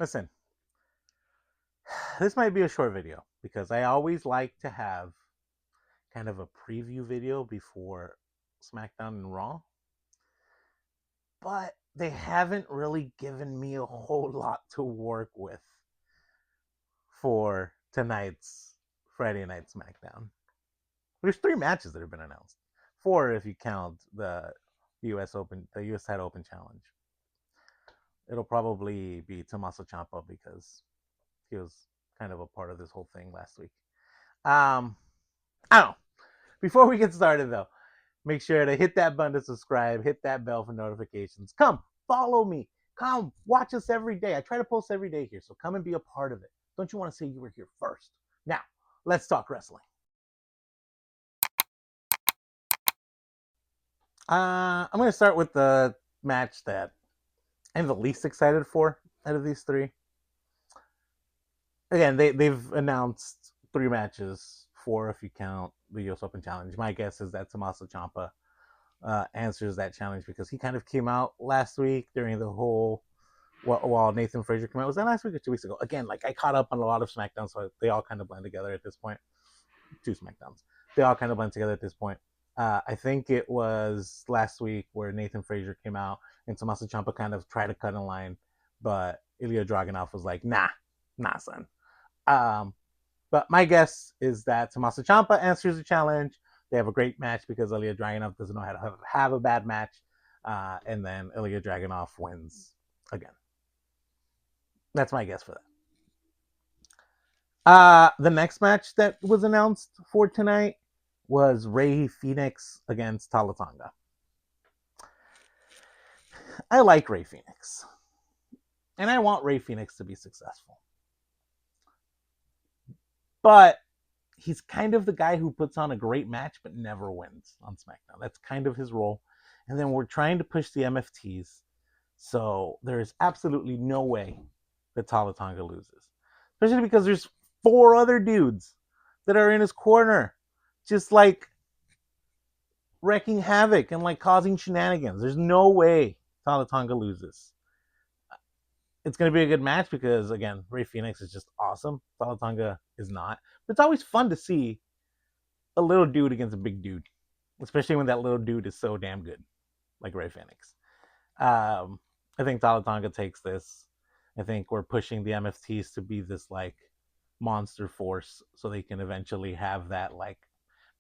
Listen, this might be a short video because I always like to have kind of a preview video before SmackDown and Raw, but they haven't really given me a whole lot to work with for tonight's Friday Night Smackdown. There's 3 matches that have been announced. 4 if you count the US Title Open Challenge. It'll probably be Tommaso Ciampa because he was kind of a part of this whole thing last week. I don't know. Before we get started, though, make sure to hit that button to subscribe, hit that bell for notifications. Come, follow me. Come, watch us every day. I try to post every day here, so come and be a part of it. Don't you want to say you were here first? Now, let's talk wrestling. I'm going to start with the match that I'm the least excited for out of these 3. Again, they've announced 3 matches, 4 if you count the US Open Challenge. My guess is that Tommaso Ciampa answers that challenge because he kind of came out last week during the whole while Nathan Frazier came out. Was that last week or 2 weeks ago? Again, like I caught up on a lot of SmackDowns, so they all kind of blend together at this point. 2 SmackDowns. They all kind of blend together at this point. I think it was last week where Nathan Frazier came out and Tommaso Ciampa kind of tried to cut in line, but Ilya Dragunov was like, nah, son. But my guess is that Tommaso Ciampa answers the challenge. They have a great match because Ilya Dragunov doesn't know how to have a bad match. And then Ilya Dragunov wins again. That's my guess for that. The next match that was announced for tonight was Rey Fenix against Talla Tonga. I like Rey Fenix. And I want Rey Fenix to be successful. But he's kind of the guy who puts on a great match but never wins on SmackDown. That's kind of his role. And then we're trying to push the MFTs. So there is absolutely no way that Talla Tonga loses. Especially because there's 4 other dudes that are in his corner. Just like wreaking havoc and like causing shenanigans. There's no way Talla Tonga loses. It's going to be a good match because, again, Rey Fenix is just awesome. Talla Tonga is not. But it's always fun to see a little dude against a big dude, especially when that little dude is so damn good, like Rey Fenix. I think Talla Tonga takes this. I think we're pushing the MFTs to be this like monster force so they can eventually have that like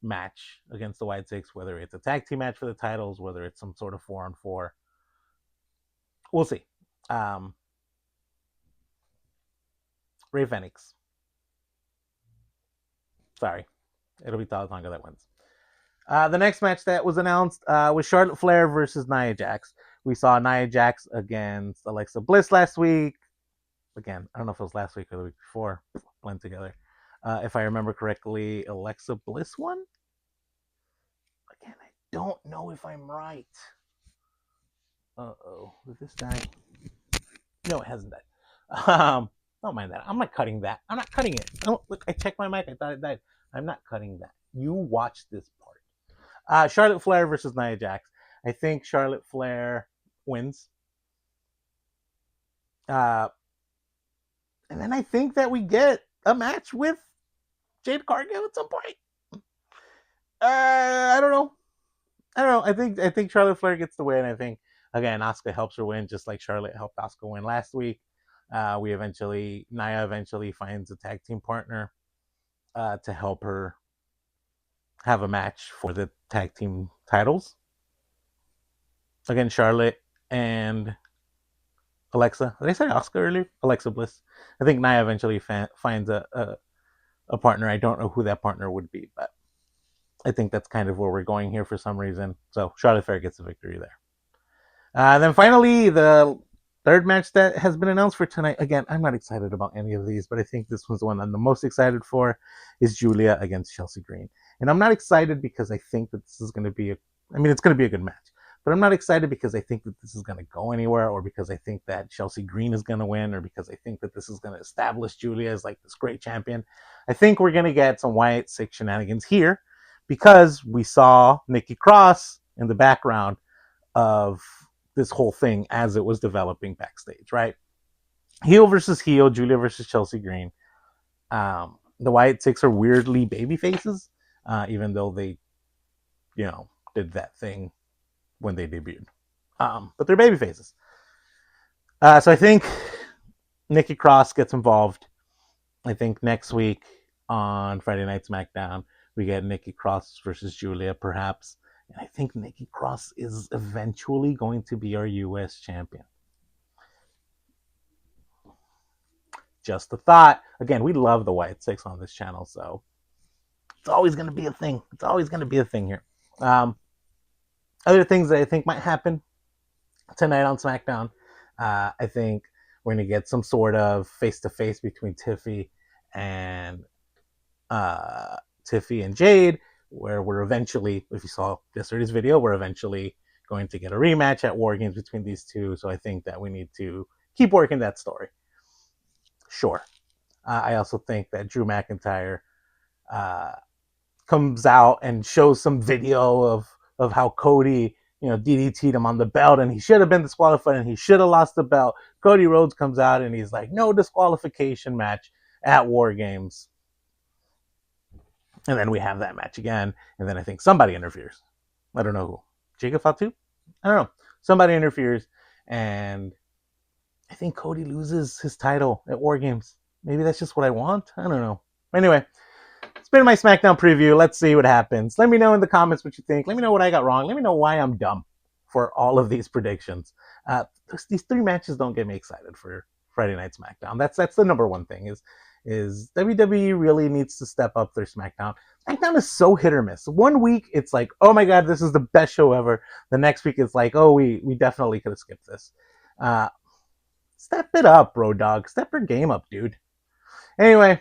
match against the White Six, whether it's a tag team match for the titles, whether it's some sort of 4-on-4. We'll see. Rey Fenix. Sorry. It'll be Talla Tonga that wins. The next match that was announced was Charlotte Flair versus Nia Jax. We saw Nia Jax against Alexa Bliss last week. Again, I don't know if it was last week or the week before. Blend together. If I remember correctly, Alexa Bliss won? Again, I don't know if I'm right. Uh-oh. Did this die? No, it hasn't died. Don't mind that. I'm not cutting that. I'm not cutting it. Oh, look, I checked my mic. I thought it died. I'm not cutting that. You watch this part. Charlotte Flair versus Nia Jax. I think Charlotte Flair wins. And then I think that we get a match with Jade Cargill at some point. I don't know. I think Charlotte Flair gets the win. I think again Asuka helps her win, just like Charlotte helped Asuka win last week. Nia eventually finds a tag team partner to help her have a match for the tag team titles. Again, Charlotte and Alexa. Did I say Asuka earlier? Alexa Bliss. I think Nia eventually finds a partner. I don't know who that partner would be, but I think that's kind of where we're going here for some reason. So Charlotte Flair gets the victory there. Then finally, the third match that has been announced for tonight. Again, I'm not excited about any of these, but I think this was the one I'm the most excited for, is Giulia against Chelsea Green. And I'm not excited because I think that this is going to be it's going to be a good match. But I'm not excited because I think that this is going to go anywhere, or because I think that Chelsea Green is going to win, or because I think that this is going to establish Giulia as like this great champion. I think we're going to get some White Six shenanigans here because we saw Nikki Cross in the background of this whole thing as it was developing backstage, right? heel versus heel, Giulia versus Chelsea Green. The Wyatt Six are weirdly baby faces, even though they, did that thing when they debuted. But they're baby faces. So I think Nikki Cross gets involved. I think next week on Friday Night Smackdown, we get Nikki Cross versus Giulia, perhaps. And I think Nikki Cross is eventually going to be our U.S. champion. Just a thought. Again, we love the Wyatt Six on this channel, so it's always going to be a thing. It's always going to be a thing here. Other things that I think might happen tonight on SmackDown, I think we're going to get some sort of face-to-face between Tiffy and Jade, where we're eventually, if you saw yesterday's video, we're eventually going to get a rematch at War Games between these two. So I think that we need to keep working that story. Sure. I also think that Drew McIntyre comes out and shows some video of how Cody, DDT'd him on the belt, and he should have been disqualified, and he should have lost the belt. Cody Rhodes comes out and he's like, no disqualification match at War Games. And then we have that match again, and then I think somebody interferes. I don't know who. Jacob Fatu? I don't know. Somebody interferes, and I think Cody loses his title at War Games. Maybe that's just what I want. I don't know. Anyway, it's been my SmackDown preview. Let's see what happens. Let me know in the comments what you think. Let me know what I got wrong. Let me know why I'm dumb for all of these predictions. These three matches don't get me excited for Friday Night SmackDown. That's the number one thing is WWE really needs to step up their SmackDown. SmackDown is so hit or miss. One week it's like, oh my god, this is the best show ever. The next week it's like, oh, we definitely could have skipped this. Step it up, bro dog. Step your game up, dude. Anyway,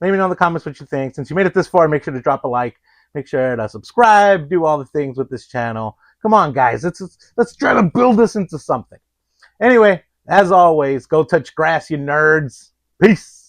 let me know in the comments what you think. Since you made it this far, make sure to drop a like. Make sure to subscribe. Do all the things with this channel. Come on, guys. Let's try to build this into something. Anyway, as always, go touch grass, you nerds. Peace.